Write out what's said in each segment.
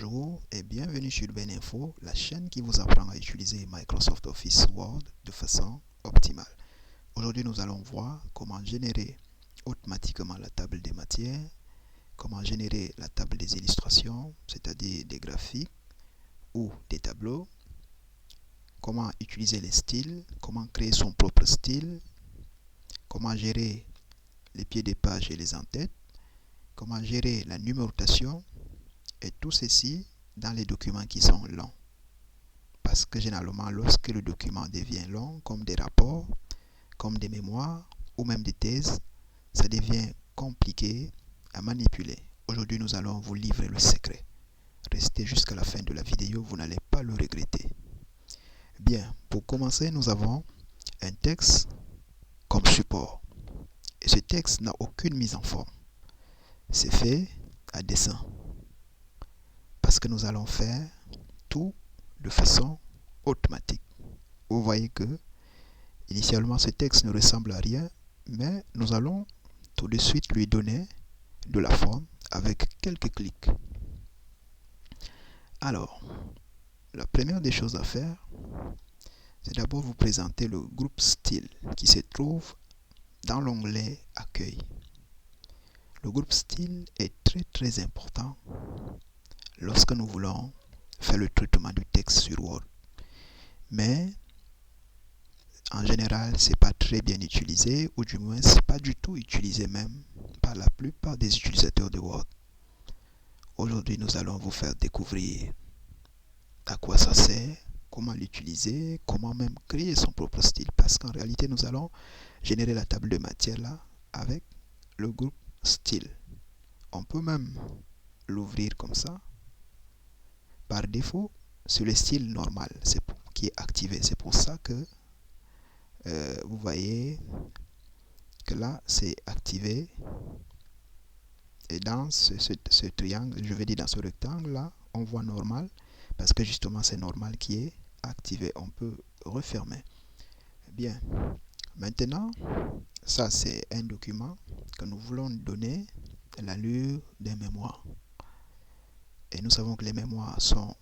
Bonjour et bienvenue sur BenInfo, la chaîne qui vous apprend à utiliser Microsoft Office Word de façon optimale. Aujourd'hui, nous allons voir comment générer automatiquement la table des matières, comment générer la table des illustrations, c'est-à-dire des graphiques ou des tableaux, comment utiliser les styles, comment créer son propre style, comment gérer les pieds des pages et les en-têtes, comment gérer la numérotation, et tout ceci dans les documents qui sont longs. Parce que généralement, lorsque le document devient long, comme des rapports, comme des mémoires ou même des thèses, ça devient compliqué à manipuler. Aujourd'hui, nous allons vous livrer le secret. Restez jusqu'à la fin de la vidéo, vous n'allez pas le regretter. Bien, pour commencer, nous avons un texte comme support. Et ce texte n'a aucune mise en forme. C'est fait à dessein. Parce que nous allons faire tout de façon automatique. Vous voyez que initialement ce texte ne ressemble à rien, mais nous allons tout de suite lui donner de la forme avec quelques clics. Alors, la première des choses à faire, c'est d'abord vous présenter le groupe style qui se trouve dans l'onglet Accueil. Le groupe style est très important lorsque nous voulons faire le traitement du texte sur Word. Mais en général, c'est pas très bien utilisé, ou du moins c'est pas du tout utilisé même par la plupart des utilisateurs de Word. Aujourd'hui, nous allons vous faire découvrir à quoi ça sert, comment l'utiliser, comment même créer son propre style. Parce qu'en réalité, nous allons générer la table de matière là avec le groupe style. On peut même l'ouvrir comme ça. Par défaut, c'est le style normal qui est activé. C'est pour ça que vous voyez que là c'est activé, et dans ce triangle, je vais dire dans ce rectangle là, on voit normal parce que justement c'est normal qui est activé. On peut refermer. Bien, maintenant ça c'est un document que nous voulons donner l'allure des mémoires, et nous savons que les mémoires sont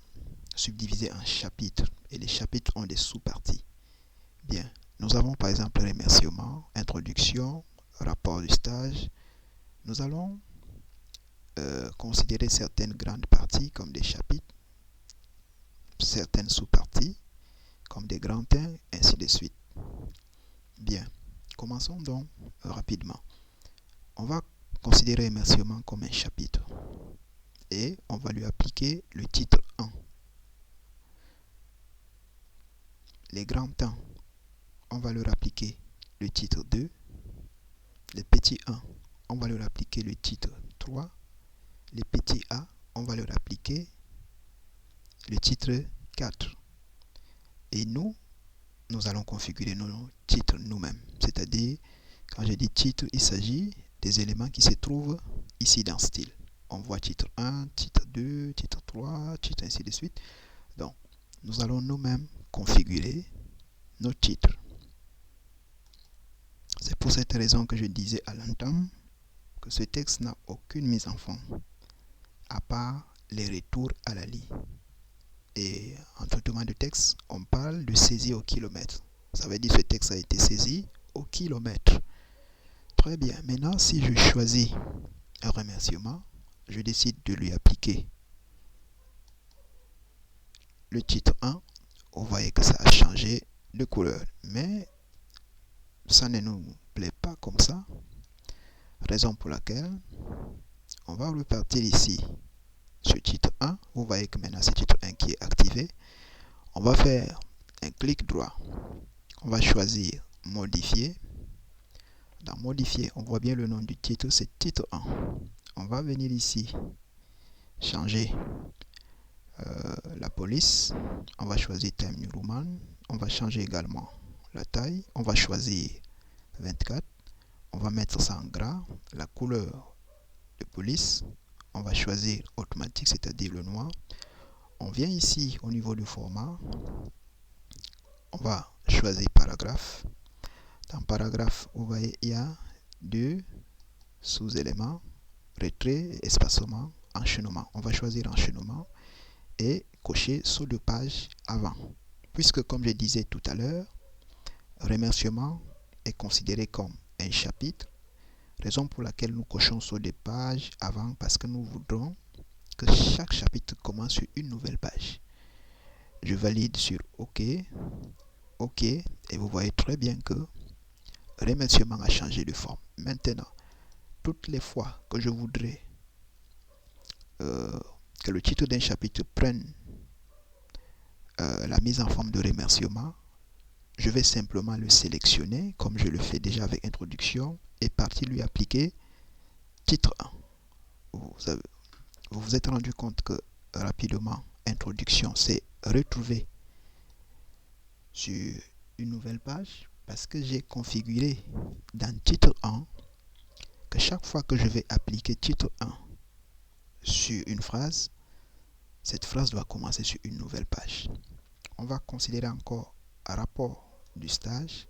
subdivisées en chapitres et les chapitres ont des sous-parties. Bien, nous avons par exemple remerciements, introduction, rapport du stage. Nous allons considérer certaines grandes parties comme des chapitres, certaines sous-parties comme des grands thèmes, ainsi de suite. Bien, commençons donc rapidement. On va considérer remerciement comme un chapitre et on va lui appliquer le titre 1. Les grands temps, on va leur appliquer le titre 2. Les petits 1, on va leur appliquer le titre 3. Les petits a, on va leur appliquer le titre 4. Et nous allons configurer nos titres nous-mêmes. C'est-à-dire, quand je dis titre, il s'agit des éléments qui se trouvent ici dans style. On voit titre 1, titre 2, titre 3, titre ainsi de suite. Donc, nous allons nous-mêmes configurer nos titres. C'est pour cette raison que je disais à l'entame que ce texte n'a aucune mise en forme, à part les retours à la ligne. Et en traitement de texte, on parle de saisie au kilomètre. Ça veut dire que ce texte a été saisi au kilomètre. Très bien. Maintenant, si je choisis un remerciement, je décide de lui appliquer le titre 1. Vous voyez que ça a changé de couleur. Mais ça ne nous plaît pas comme ça. Raison pour laquelle on va repartir ici sur titre 1. Vous voyez que maintenant c'est titre 1 qui est activé. On va faire un clic droit. On va choisir modifier. Dans modifier, on voit bien le nom du titre, c'est titre 1. On va venir ici, changer la police. On va choisir Time New Roman. On va changer également la taille. On va choisir 24. On va mettre ça en gras. La couleur de police, on va choisir automatique, c'est-à-dire le noir. On vient ici au niveau du format. On va choisir paragraphe. Dans paragraphe, vous voyez, il y a deux sous-éléments, retrait, espacement, enchaînement. On va choisir enchaînement et cocher saut de page avant. Puisque comme je disais tout à l'heure, remerciement est considéré comme un chapitre, raison pour laquelle nous cochons saut de page avant parce que nous voudrons que chaque chapitre commence sur une nouvelle page. Je valide sur OK, OK, et vous voyez très bien que remerciement a changé de forme. Maintenant, toutes les fois que je voudrais que le titre d'un chapitre prenne la mise en forme de remerciement, je vais simplement le sélectionner comme je le fais déjà avec introduction et partir lui appliquer titre 1. Vous vous êtes rendu compte que rapidement, introduction, c'est retrouver sur une nouvelle page parce que j'ai configuré dans titre 1 que chaque fois que je vais appliquer titre 1 sur une phrase, cette phrase doit commencer sur une nouvelle page. On va considérer encore un rapport du stage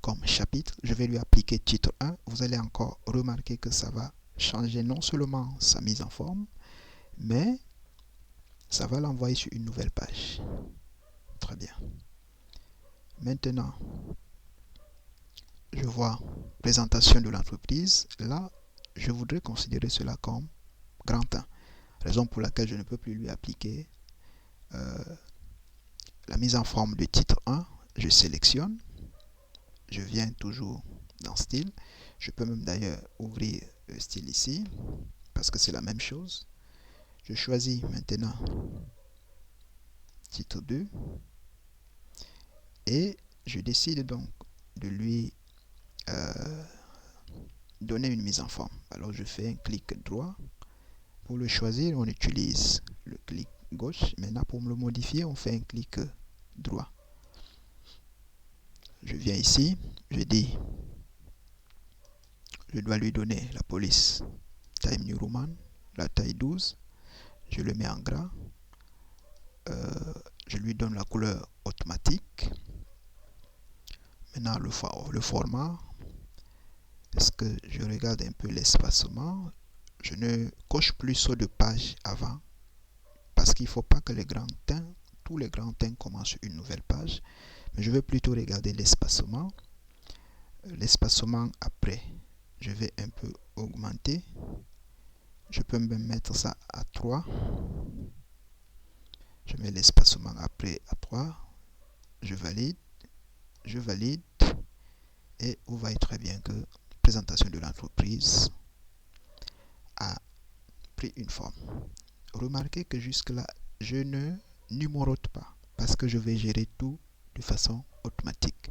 comme chapitre. Je vais lui appliquer titre 1. Vous allez encore remarquer que ça va changer non seulement sa mise en forme, mais ça va l'envoyer sur une nouvelle page. Très bien. Maintenant, je vois présentation de l'entreprise. Là, je voudrais considérer cela comme grand 1. Raison pour laquelle je ne peux plus lui appliquer la mise en forme de titre 1. Je sélectionne. Je viens toujours dans style. Je peux même d'ailleurs ouvrir le style ici parce que c'est la même chose. Je choisis maintenant titre 2 et je décide donc de lui donner une mise en forme. Alors je fais un clic droit. Pour le choisir, on utilise le clic gauche. Maintenant, pour le modifier, on fait un clic droit. Je viens ici, je dis, je dois lui donner la police Time New Roman, la taille 12. Je le mets en gras. Je lui donne la couleur automatique. Maintenant, le format. Est-ce que je regarde un peu l'espacement? Je ne coche plus saut de page avant parce qu'il ne faut pas que tous les grands teints commencent sur une nouvelle page. Mais je vais plutôt regarder l'espacement. L'espacement après, je vais un peu augmenter. Je peux même mettre ça à 3. Je mets l'espacement après à 3. Je valide et vous voyez très bien que la présentation de l'entreprise a pris une forme. Remarquez que jusque là je ne numérote pas parce que je vais gérer tout de façon automatique.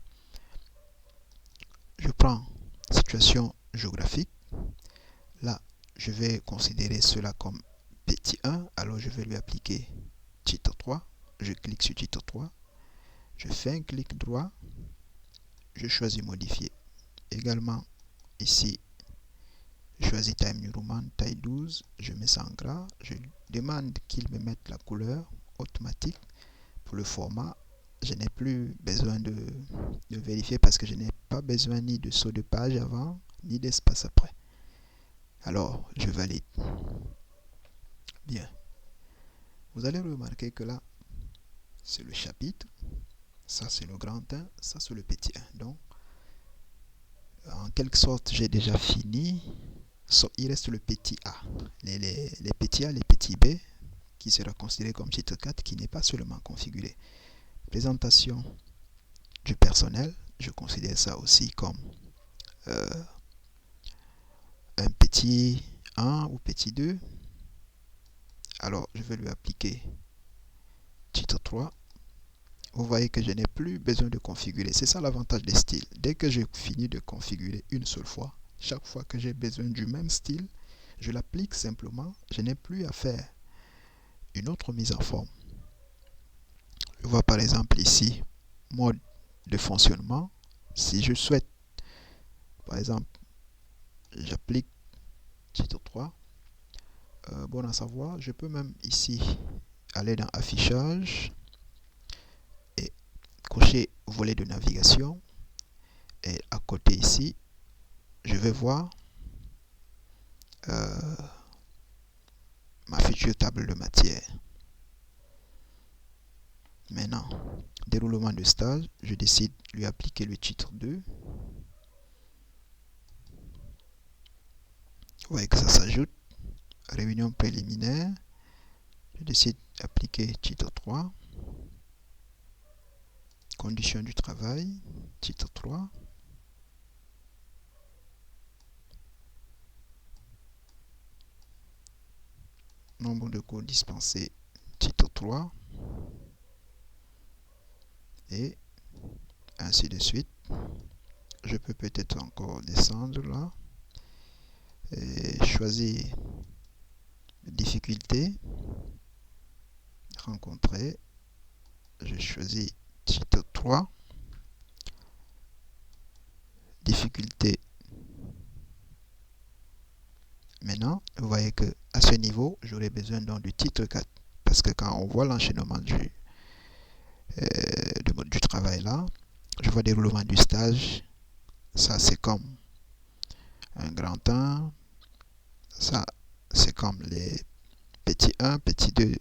Je prends situation géographique. Là je vais considérer cela comme petit 1, alors je vais lui appliquer titre 3. Je clique sur titre 3. Je fais un clic droit. Je choisis modifier. Également, ici, je choisis Time New Roman, taille 12. Je mets ça en gras. Je demande qu'il me mette la couleur automatique. Pour le format, je n'ai plus besoin de vérifier parce que je n'ai pas besoin ni de saut de page avant, ni d'espace après. Alors, je valide. Bien. Vous allez remarquer que là, c'est le chapitre. Ça, c'est le grand 1. Ça, c'est le petit 1. Donc, en quelque sorte, j'ai déjà fini. Il reste le petit A. Les petits A, les petits B, qui sera considéré comme titre 4, qui n'est pas seulement configuré. Présentation du personnel, je considère ça aussi comme un petit 1 ou petit 2. Alors, je vais lui appliquer titre 3. Vous voyez que je n'ai plus besoin de configurer. C'est ça l'avantage des styles. Dès que j'ai fini de configurer une seule fois, chaque fois que j'ai besoin du même style, je l'applique simplement. Je n'ai plus à faire une autre mise en forme. Je vois par exemple ici, mode de fonctionnement. Si je souhaite, par exemple, j'applique titre 3. Bon à savoir, je peux même ici aller dans affichage et cocher volet de navigation. Et à côté ici, je vais voir ma future table de matière. Maintenant, déroulement de stage, je décide de lui appliquer le titre 2. Vous voyez que ça s'ajoute. Réunion préliminaire, je décide d'appliquer titre 3. Conditions du travail, titre 3. Nombre de cours dispensés, titre 3. Et ainsi de suite. Je peux peut-être encore descendre là et choisir difficulté rencontrée. Je choisis titre 3. Difficulté. Maintenant, vous voyez que à ce niveau, j'aurai besoin donc du titre 4. Parce que quand on voit l'enchaînement du travail là, je vois déroulement du stage. Ça, c'est comme un grand 1. Ça, c'est comme les petits 1, petit 2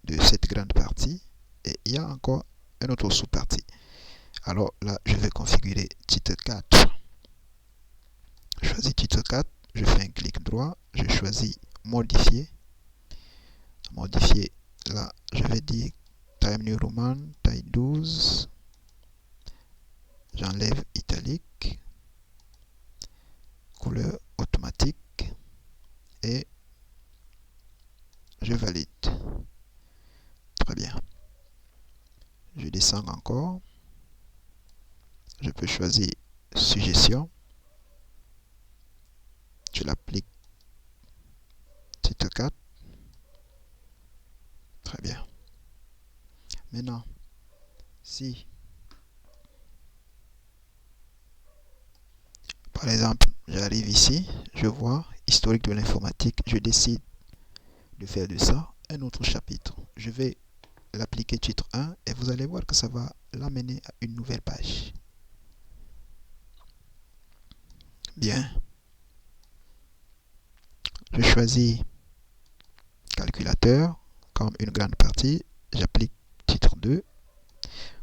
de cette grande partie. Et il y a encore une autre sous-partie. Alors là, je vais configurer titre 4. Je choisis titre 4. Je fais un clic droit. Je choisis modifier. Modifier. Là, je vais dire Time New Roman, taille 12. J'enlève italique. Couleur automatique. Et je valide. Très bien. Je descends encore. Je peux choisir suggestion. Je l'applique. Titre 4. Très bien. Maintenant, si par exemple j'arrive ici, je vois historique de l'informatique, je décide de faire de ça un autre chapitre. Je vais l'appliquer titre 1 et vous allez voir que ça va l'amener à une nouvelle page. Bien. Je choisis calculateur comme une grande partie. J'applique titre 2.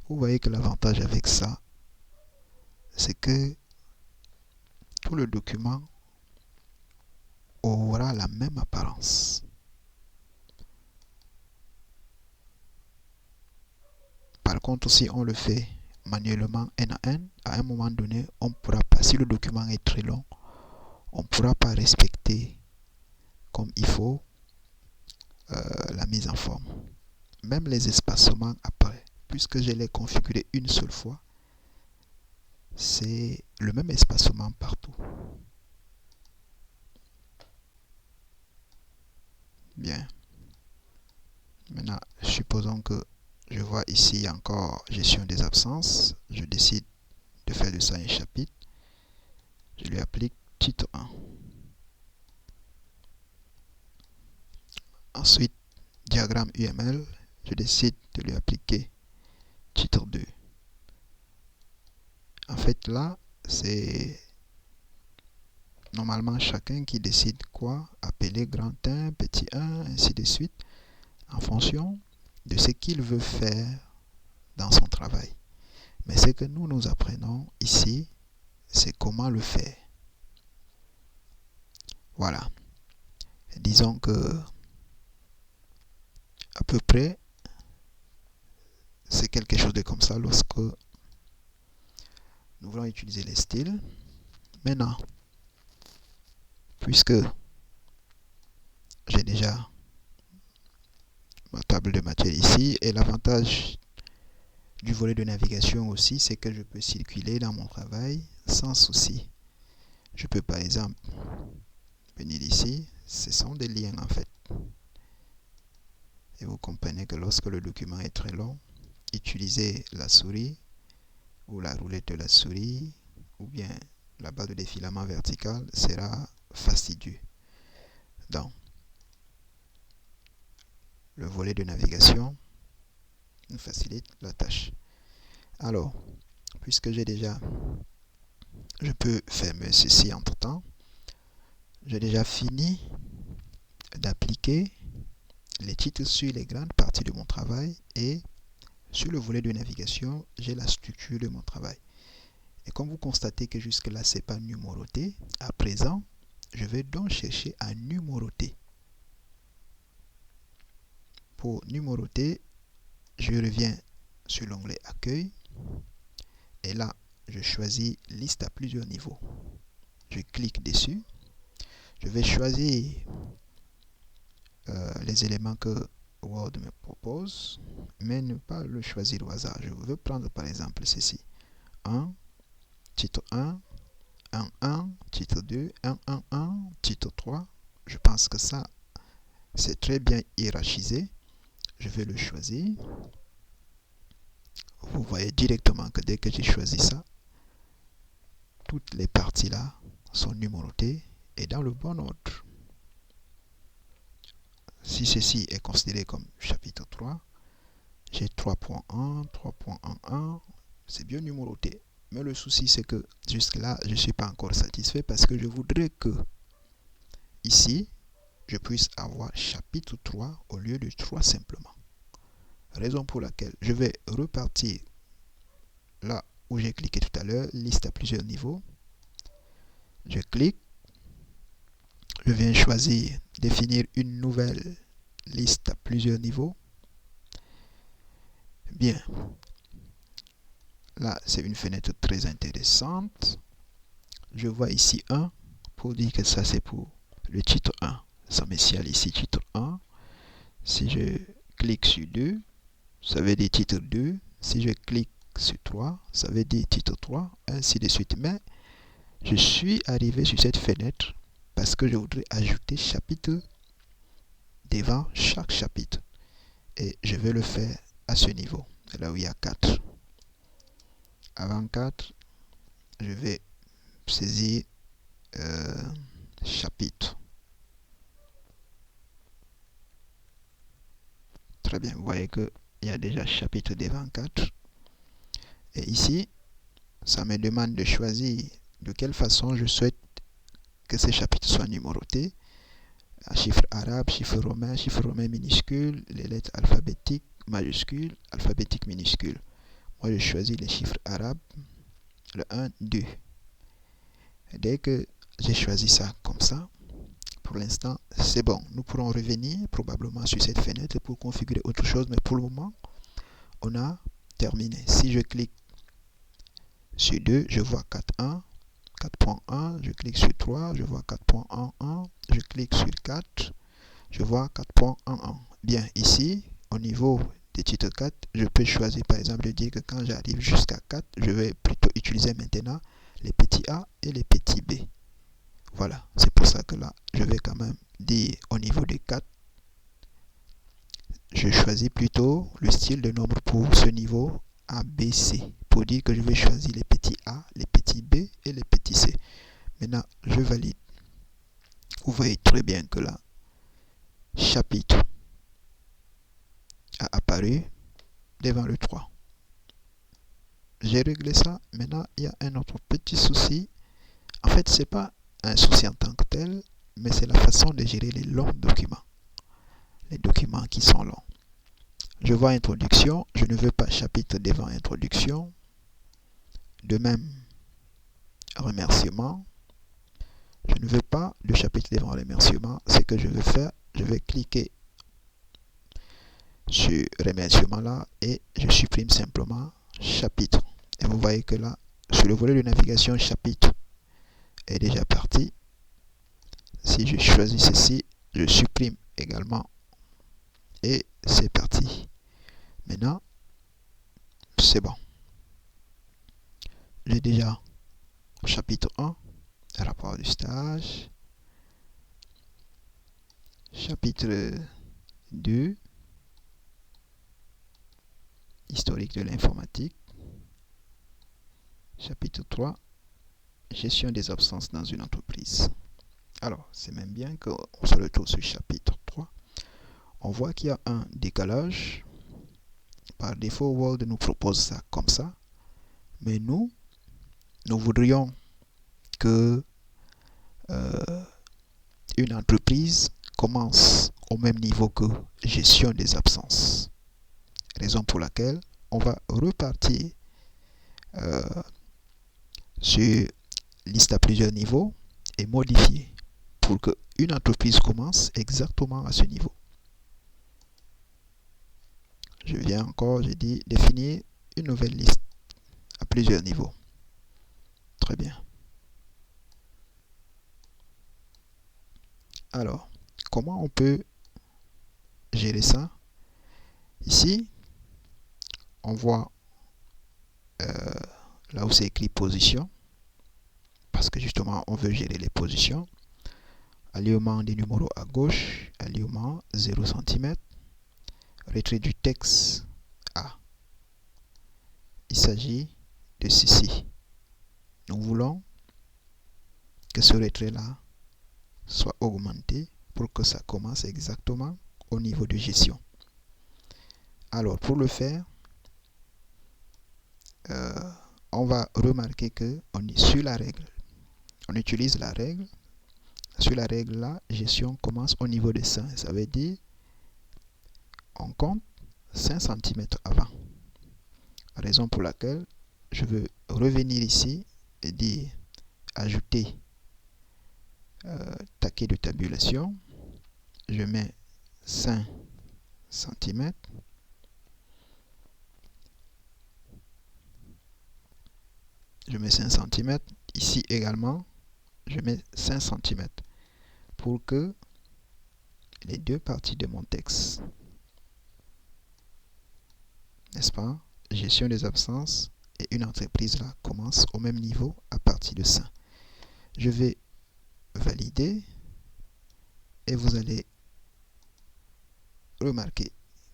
Vous voyez que l'avantage avec ça, c'est que tout le document aura la même apparence. Par contre, si on le fait manuellement N à N, à un moment donné, on pourra pas, si le document est très long, on ne pourra pas respecter comme il faut la mise en forme. Même les espacements après, puisque je l'ai configuré une seule fois, c'est le même espacement partout. Bien. Maintenant, supposons que je vois ici encore gestion des absences. Je décide de faire de ça un chapitre. Je lui applique titre 1. Ensuite, diagramme UML. Je décide de lui appliquer titre 2. En fait, là, c'est normalement chacun qui décide quoi appeler grand 1, petit 1, ainsi de suite, en fonction de ce qu'il veut faire dans son travail. Mais ce que nous apprenons ici, c'est comment le faire. Voilà. Disons que à peu près, c'est quelque chose de comme ça lorsque nous voulons utiliser les styles. Maintenant, puisque j'ai déjà ma table de matière ici, et l'avantage du volet de navigation aussi, c'est que je peux circuler dans mon travail sans souci. Je peux par exemple venir ici, ce sont des liens en fait. Et vous comprenez que lorsque le document est très long, utiliser la souris ou la roulette de la souris ou bien la barre de défilement verticale sera fastidieux. Donc, le volet de navigation nous facilite la tâche. Alors, puisque je peux fermer ceci entre temps. J'ai déjà fini d'appliquer les titres sur les grandes parties de mon travail et sur le volet de navigation, j'ai la structure de mon travail. Et comme vous constatez que jusque-là, ce n'est pas numéroté, à présent, je vais donc chercher à numéroter. Pour numéroter, je reviens sur l'onglet Accueil. Et là, je choisis Liste à plusieurs niveaux. Je clique dessus. Je vais choisir les éléments que Word me propose, mais ne pas le choisir au hasard. Je veux prendre par exemple ceci. 1, titre 1, 1, titre 2, 1, titre 3. Je pense que ça, c'est très bien hiérarchisé. Je vais le choisir. Vous voyez directement que dès que j'ai choisi ça, toutes les parties là sont numérotées et dans le bon ordre. Si ceci est considéré comme chapitre 3, j'ai 3.1, 3.11, c'est bien numéroté. Mais le souci, c'est que jusque-là, je ne suis pas encore satisfait parce que je voudrais que ici, je puisse avoir chapitre 3 au lieu de 3 simplement. Raison pour laquelle je vais repartir là où j'ai cliqué tout à l'heure, liste à plusieurs niveaux. Je clique. Je viens choisir définir une nouvelle liste à plusieurs niveaux. Bien. Là, c'est une fenêtre très intéressante. Je vois ici 1 pour dire que ça, c'est pour le titre 1. Ça me signale ici titre 1. Si je clique sur 2, ça veut dire titre 2. Si je clique sur 3, ça veut dire titre 3, ainsi de suite. Mais je suis arrivé sur cette fenêtre parce que je voudrais ajouter chapitre devant chaque chapitre. Et je vais le faire à ce niveau, là où il y a 4. Avant 4, je vais saisir chapitre. Très bien, vous voyez qu'il y a déjà chapitre devant 4. Et ici, ça me demande de choisir de quelle façon je souhaite que ces chapitres soient numérotés. Chiffre arabe, chiffre romain minuscule, les lettres alphabétiques majuscules, alphabétiques minuscules. Moi, je choisis les chiffres arabes, le 1, 2. Et dès que j'ai choisi ça comme ça, pour l'instant, c'est bon. Nous pourrons revenir probablement sur cette fenêtre pour configurer autre chose, mais pour le moment, on a terminé. Si je clique sur 2, je vois 4.1, 4.1, je clique sur 3, je vois 4.11, je clique sur 4, je vois 4.11. Bien, ici, au niveau des titres 4, je peux choisir par exemple de dire que quand j'arrive jusqu'à 4, je vais plutôt utiliser maintenant les petits a et les petits b. Voilà, c'est pour ça que là, je vais quand même dire au niveau des 4, je choisis plutôt le style de nombre pour ce niveau ABC, pour dire que je vais choisir les petits a, les petits b et les petits c. Maintenant, je valide. Vous voyez très bien que là, chapitre a apparu devant le 3. J'ai réglé ça. Maintenant, il y a un autre petit souci. En fait, ce n'est pas un souci en tant que tel, mais c'est la façon de gérer les longs documents. Les documents qui sont longs. Je vois introduction. Je ne veux pas chapitre devant introduction. De même, remerciement. Je ne veux pas de chapitre devant remerciement. Ce que je vais faire, je vais cliquer sur remerciement là et je supprime simplement chapitre. Et vous voyez que là, sur le volet de navigation, chapitre est déjà parti. Si je choisis ceci, je supprime également et c'est parti. Maintenant, c'est bon. J'ai déjà chapitre 1, rapport du stage. Chapitre 2, historique de l'informatique. Chapitre 3, gestion des absences dans une entreprise. Alors, c'est même bien qu'on se retrouve sur chapitre 3. On voit qu'il y a un décalage. Par défaut, Word nous propose ça comme ça. Mais nous voudrions que une entreprise commence au même niveau que gestion des absences. Raison pour laquelle on va repartir sur liste à plusieurs niveaux et modifier pour qu'une entreprise commence exactement à ce niveau. Je viens encore, je dis définir une nouvelle liste à plusieurs niveaux. Très bien. Alors, comment on peut gérer ça? Ici, on voit là où c'est écrit position, parce que justement, on veut gérer les positions. Alignement des numéros à gauche, alignement 0 cm, retrait du texte A. Il s'agit de ceci. Nous voulons que ce retrait-là soit augmenté pour que ça commence exactement au niveau de gestion. Alors, pour le faire, on va remarquer qu'on est sur la règle. On utilise la règle. Sur la règle là, gestion commence au niveau de 5. Ça veut dire on compte 5 cm avant. Raison pour laquelle je veux revenir ici et dire ajouter taquet de tabulation. Je mets 5 cm. Je mets 5 cm. Ici également, je mets 5 cm pour que les deux parties de mon texte, n'est-ce pas, gestion des absences et une entreprise là commence au même niveau à partir de ça. Je vais valider et vous allez remarquer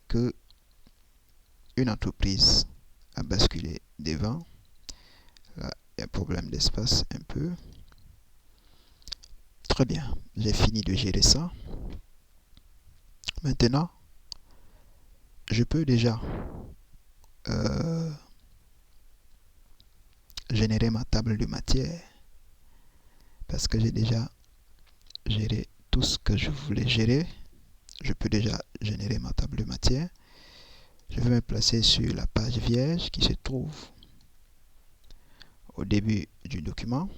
que une entreprise a basculé devant. Là, il y a un problème d'espace un peu. Très bien, j'ai fini de gérer ça. Maintenant, je peux déjà générer ma table de matière parce que j'ai déjà géré tout ce que je voulais gérer. Je peux déjà générer ma table de matière. Je vais me placer sur la page vierge qui se trouve au début du document.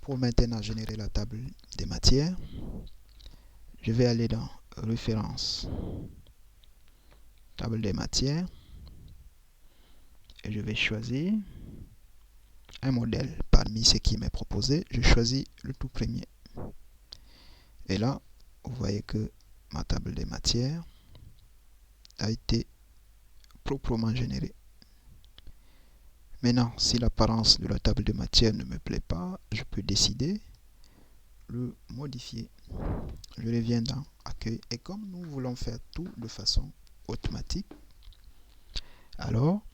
Pour maintenant générer la table des matières, je vais aller dans référence, table des matières, et je vais choisir un modèle parmi ce qui m'est proposé. Je choisis le tout premier. Et là, vous voyez que ma table des matières a été proprement générée. Maintenant, si l'apparence de la table de matière ne me plaît pas, je peux décider de le modifier. Je reviens dans Accueil. Et comme nous voulons faire tout de façon automatique, alors,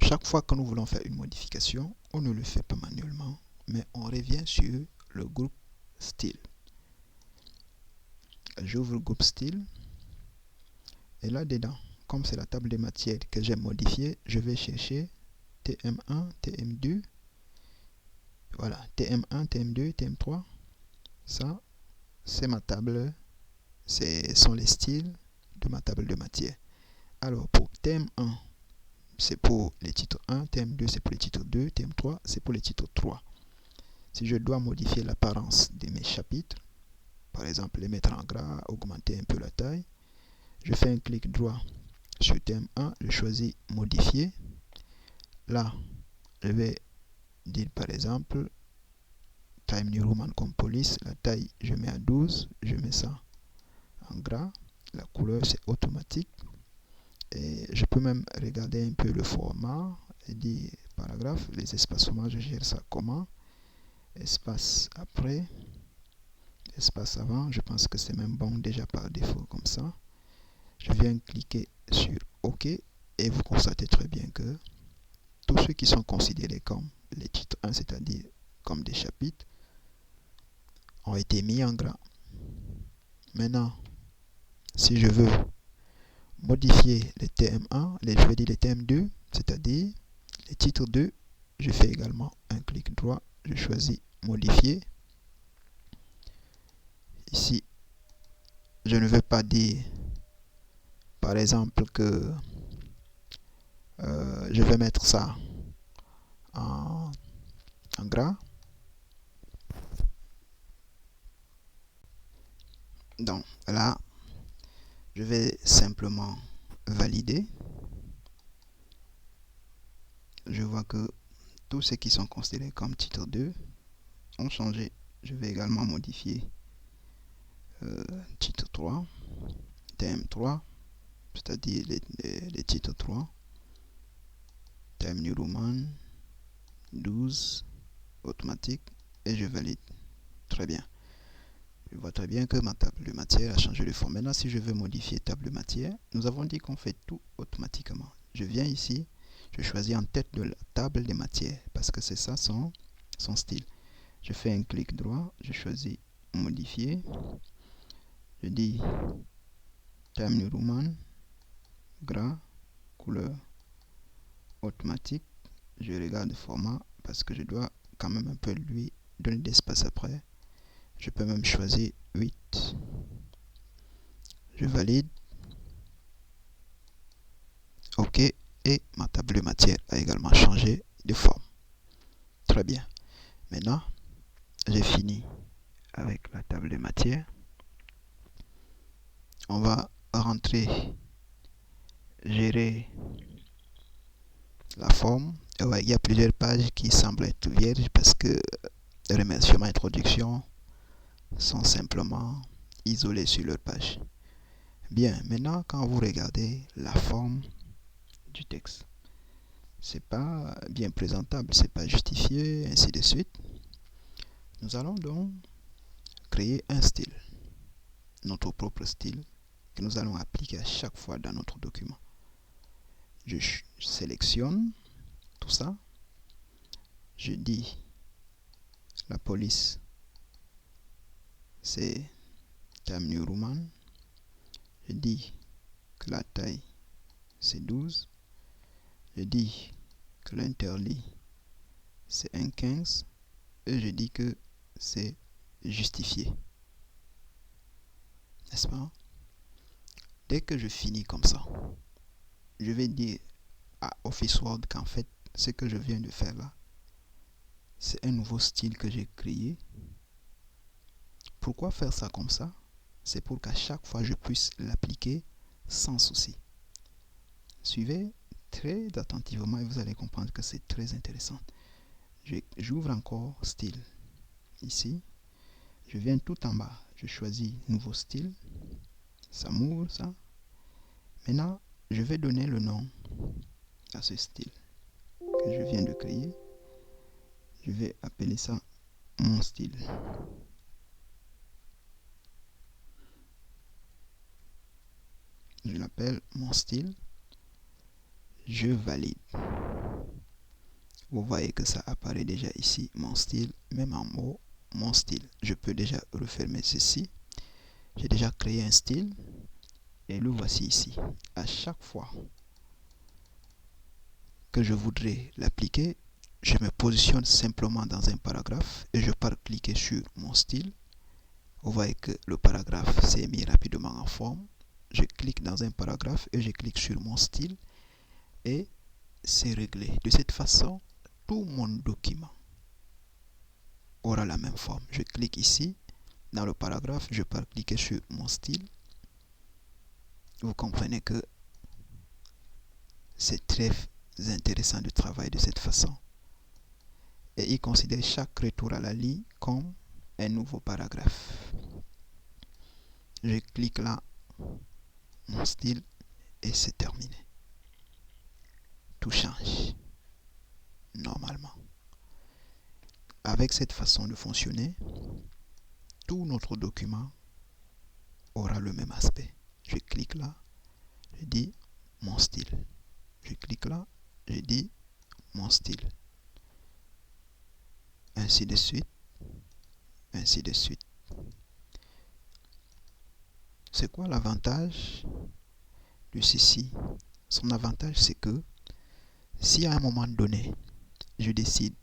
chaque fois que nous voulons faire une modification, on ne le fait pas manuellement, mais on revient sur le groupe style. J'ouvre le groupe style. Et là-dedans, comme c'est la table des matières que j'ai modifiée, je vais chercher TM1, TM2. Voilà, TM1, TM2, TM3. Ça, c'est ma table. Ce sont les styles de ma table de matière. Alors, pour TM1, c'est pour les titres 1, TM2, c'est pour les titres 2, TM3, c'est pour les titres 3. Si je dois modifier l'apparence de mes chapitres, par exemple, les mettre en gras, augmenter un peu la taille, je fais un clic droit sur TM1, je choisis modifier. Là, je vais dire par exemple Time New Roman comme police, la taille je mets à 12, je mets ça en gras, la couleur c'est automatique et je peux même regarder un peu le format et dire paragraphe, les espacements je gère ça comment, espace après, espace avant, je pense que c'est même bon déjà par défaut comme ça. Je viens cliquer sur OK et vous constatez très bien que tous ceux qui sont considérés comme les titres 1, c'est-à-dire comme des chapitres, ont été mis en gras. Maintenant, si je veux modifier les TM1, je vais dire les TM2, c'est-à-dire les titres 2, je fais également un clic droit, je choisis modifier. Ici, je ne veux pas dire par exemple que je vais mettre ça en gras. Donc là, je vais simplement valider. Je vois que tous ceux qui sont considérés comme titre 2 ont changé. Je vais également modifier titre 3, thème 3, c'est-à-dire les titres 3, thème New Roman, 12, automatique, et je valide. Très bien. Je vois très bien que ma table de matière a changé de forme. Maintenant, si je veux modifier table de matière, nous avons dit qu'on fait tout automatiquement. Je viens ici, je choisis en tête de la table des matières parce que c'est ça son style. Je fais un clic droit, je choisis modifier. Je dis Time New Roman, gras, couleur automatique. Je regarde le format parce que je dois quand même un peu lui donner d'espace après. Je peux même choisir 8. Je valide. OK. Et ma table de matière a également changé de forme. Très bien. Maintenant, j'ai fini avec la table de matière. On va rentrer, gérer la forme. Ouais, il y a plusieurs pages qui semblent être vierges parce que les remerciements et introduction sont simplement isolés sur leur page. Bien, maintenant quand vous regardez la forme du texte, c'est pas bien présentable, c'est pas justifié, ainsi de suite. Nous allons donc créer un style, notre propre style, que nous allons appliquer à chaque fois dans notre document. Je sélectionne tout ça, je dis la police c'est Time New Roman, je dis que la taille c'est 12, je dis que l'interlit c'est 1,15 et je dis que c'est justifié. N'est-ce pas? Dès que je finis comme ça, je vais dire à Office Word qu'en fait, ce que je viens de faire là, c'est un nouveau style que j'ai créé. Pourquoi faire ça comme ça? C'est pour qu'à chaque fois, je puisse l'appliquer sans souci. Suivez très attentivement et vous allez comprendre que c'est très intéressant. J'ouvre encore style. Ici, je viens tout en bas. Je choisis nouveau style. Ça m'ouvre ça. Maintenant, je vais donner le nom à ce style que je viens de créer. Je vais appeler ça mon style. Je l'appelle mon style. Je valide. Vous voyez que ça apparaît déjà ici, mon style, même en haut, mon style. Je peux déjà refermer ceci. J'ai déjà créé un style et le voici ici. À chaque fois que je voudrais l'appliquer, je me positionne simplement dans un paragraphe et je pars cliquer sur mon style. Vous voyez que le paragraphe s'est mis rapidement en forme. Je clique dans un paragraphe et je clique sur mon style et c'est réglé. De cette façon, tout mon document aura la même forme. Je clique ici, dans le paragraphe, je pars cliquer sur mon style. Vous comprenez que c'est très intéressant de travailler de cette façon. Et il considère chaque retour à la ligne comme un nouveau paragraphe. Je clique là, mon style, et c'est terminé. Tout change, normalement. Avec cette façon de fonctionner, tout notre document aura le même aspect. Je clique là, je dis mon style. Je clique là, je dis mon style. Ainsi de suite, ainsi de suite. C'est quoi l'avantage de ceci? Son avantage, c'est que si à un moment donné, je décide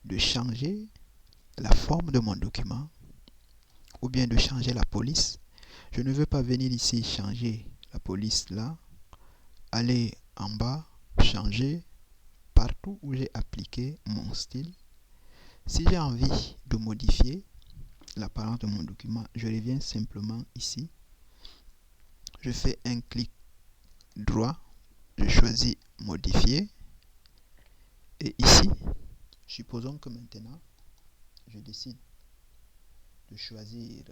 de changer la forme de mon document ou bien de changer la police, je ne veux pas venir ici changer la police là, aller en bas, changer partout où j'ai appliqué mon style. Si j'ai envie de modifier l'apparence de mon document, je reviens simplement ici. Je fais un clic droit, je choisis modifier. Et ici, supposons que maintenant, je décide de choisir,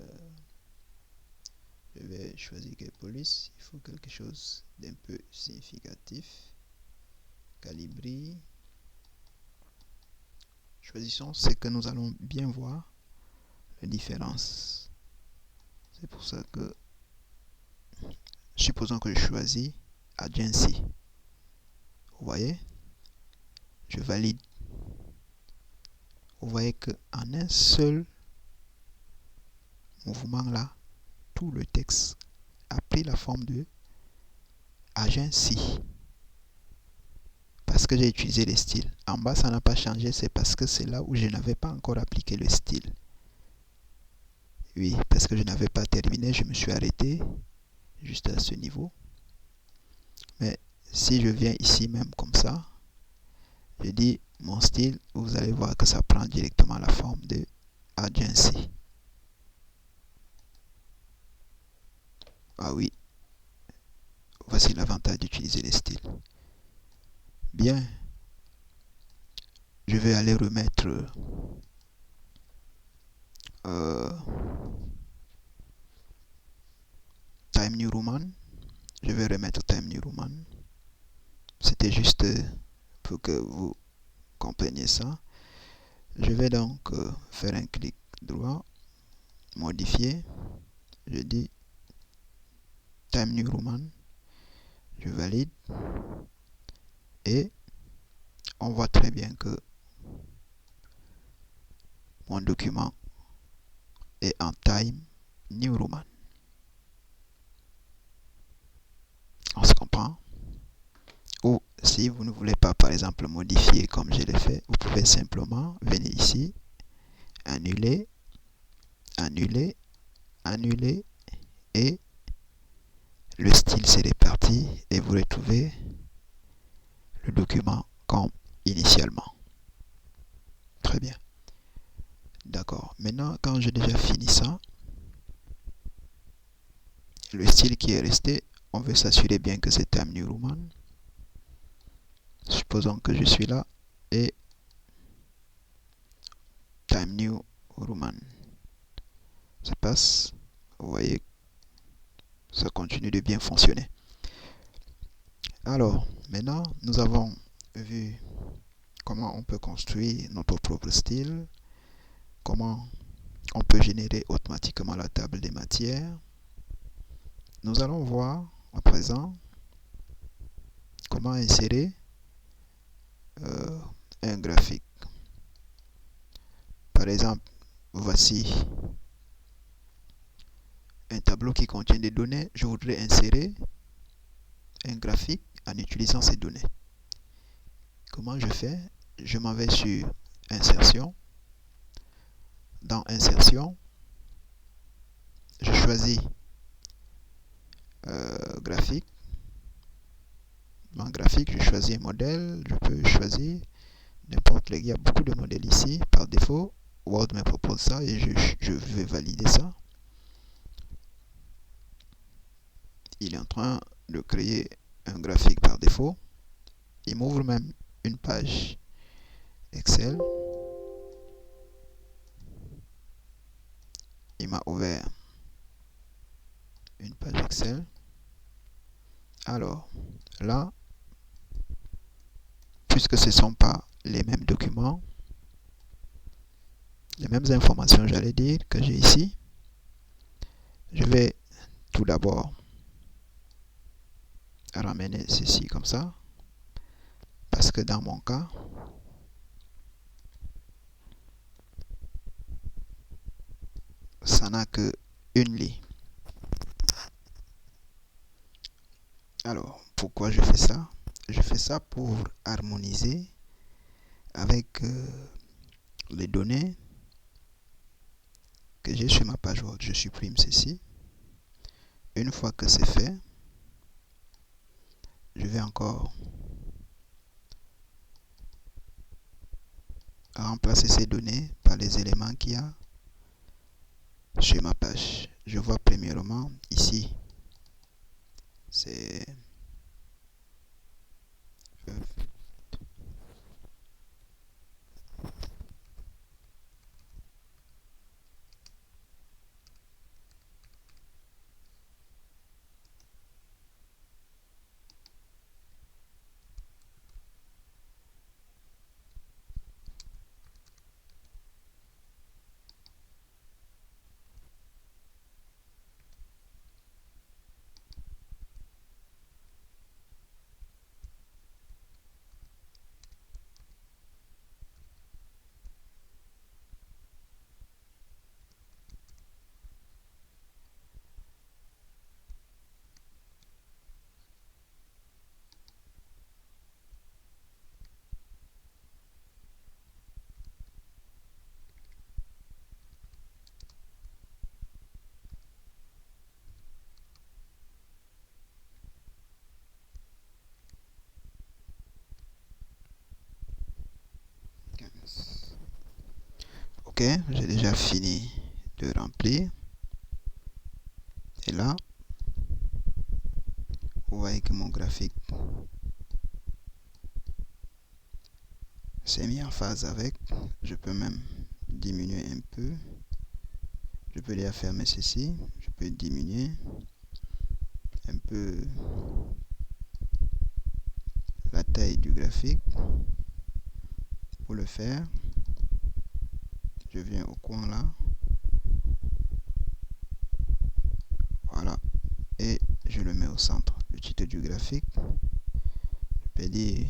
je vais choisir quelle police, il faut quelque chose d'un peu significatif. Calibri. Choisissons ce que nous allons bien voir la différence. C'est pour ça que supposons que je choisis Agency. Vous voyez, je valide. Vous voyez que en un seul mouvement là, tout le texte a pris la forme de Agency. Parce que j'ai utilisé les styles. En bas, ça n'a pas changé, c'est parce que c'est là où je n'avais pas encore appliqué le style. Oui, parce que je n'avais pas terminé, je me suis arrêté juste à ce niveau. Mais si je viens ici même comme ça, je dis mon style, vous allez voir que ça prend directement la forme de Agency. Ah oui, voici l'avantage d'utiliser les styles. Bien, je vais aller remettre Time New Roman. Je vais remettre Time New Roman. C'était juste pour que vous compreniez ça. Je vais donc faire un clic droit, modifier. Je dis Time New Roman. Je valide. Et on voit très bien que mon document est en Time New Roman. On se comprend? Ou si vous ne voulez pas par exemple modifier comme je l'ai fait, vous pouvez simplement venir ici, annuler, annuler, annuler et le style s'est réparti et vous retrouvez le document comme initialement. Très bien. D'accord. Maintenant, quand j'ai déjà fini ça, le style qui est resté, on veut s'assurer bien que c'est Time New Roman. Supposons que je suis là et Time New Roman. Ça passe. Vous voyez, ça continue de bien fonctionner. Alors, maintenant, nous avons vu comment on peut construire notre propre style, comment on peut générer automatiquement la table des matières. Nous allons voir à présent comment insérer un graphique. Par exemple, voici un tableau qui contient des données. Je voudrais insérer un graphique en utilisant ces données. Comment je fais? Je m'en vais sur Insertion. Dans Insertion, je choisis graphique. Dans graphique, je choisis un modèle. Je peux choisir n'importe lequel. Il y a beaucoup de modèles ici. Par défaut, Word me propose ça et je vais valider ça. Il est en train de créer un graphique par défaut. Il m'ouvre même une page Excel. Il m'a ouvert une page Excel. Alors, là, puisque ce ne sont pas les mêmes documents, les mêmes informations, j'allais dire, que j'ai ici, je vais tout d'abord ramener ceci comme ça, parce que dans mon cas, ça n'a que une ligne. Alors, pourquoi je fais ça? Je fais ça pour harmoniser avec les données que j'ai sur ma page Word. Je supprime ceci. Une fois que c'est fait, je vais encore remplacer ces données par les éléments qu'il y a sur ma page. Je vois premièrement ici, c'est ok, j'ai déjà fini de remplir. Et là, vous voyez que mon graphique s'est mis en phase avec. Je peux même diminuer un peu. Je peux déjà fermer ceci. Je peux diminuer un peu la taille du graphique. Pour le faire, je viens au coin là. Voilà. Et je le mets au centre. Le titre du graphique, je peux dire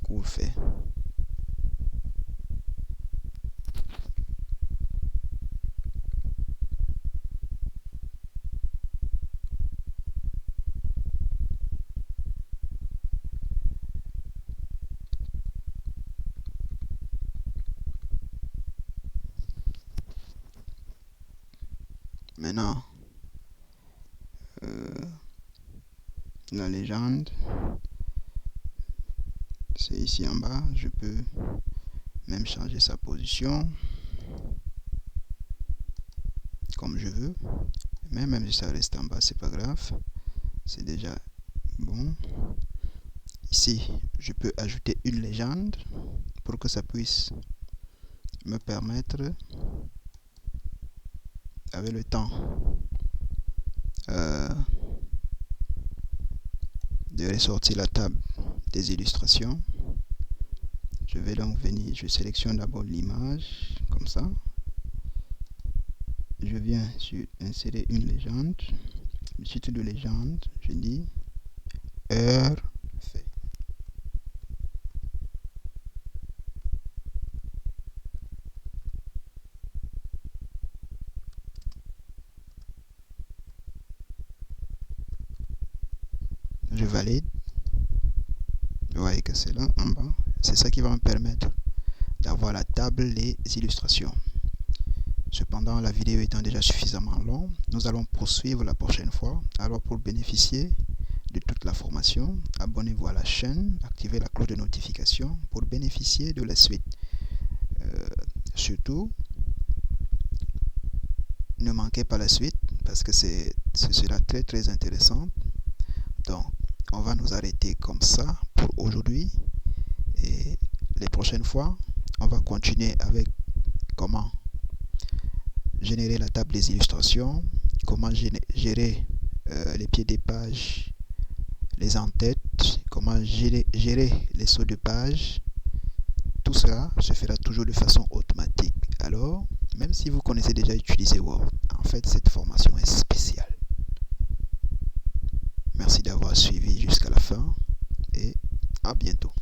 cours fait. Maintenant, la légende, c'est ici en bas. Je peux même changer sa position comme je veux. Mais même si ça reste en bas, c'est pas grave. C'est déjà bon. Ici, je peux ajouter une légende pour que ça puisse me permettre, avec le temps, de ressortir la table des illustrations. Je vais donc venir, je sélectionne d'abord l'image, comme ça. Je viens sur insérer une légende. Le titre de légende, je dis heure fait. Je valide. Vous voyez que c'est là en bas. C'est ça qui va me permettre d'avoir la table des illustrations. Cependant, la vidéo étant déjà suffisamment longue, nous allons poursuivre la prochaine fois. Alors, pour bénéficier de toute la formation, abonnez-vous à la chaîne, activez la cloche de notification pour bénéficier de la suite. Surtout, ne manquez pas la suite parce que ce sera très très intéressant. Donc, on va nous arrêter comme ça pour aujourd'hui. Et les prochaines fois, on va continuer avec comment générer la table des illustrations, comment gérer les pieds des pages, les en-têtes, comment gérer les sauts de page. Tout cela se fera toujours de façon automatique. Alors, même si vous connaissez déjà utiliser Word, en fait, cette formation est spéciale. Merci d'avoir suivi jusqu'à la fin et à bientôt.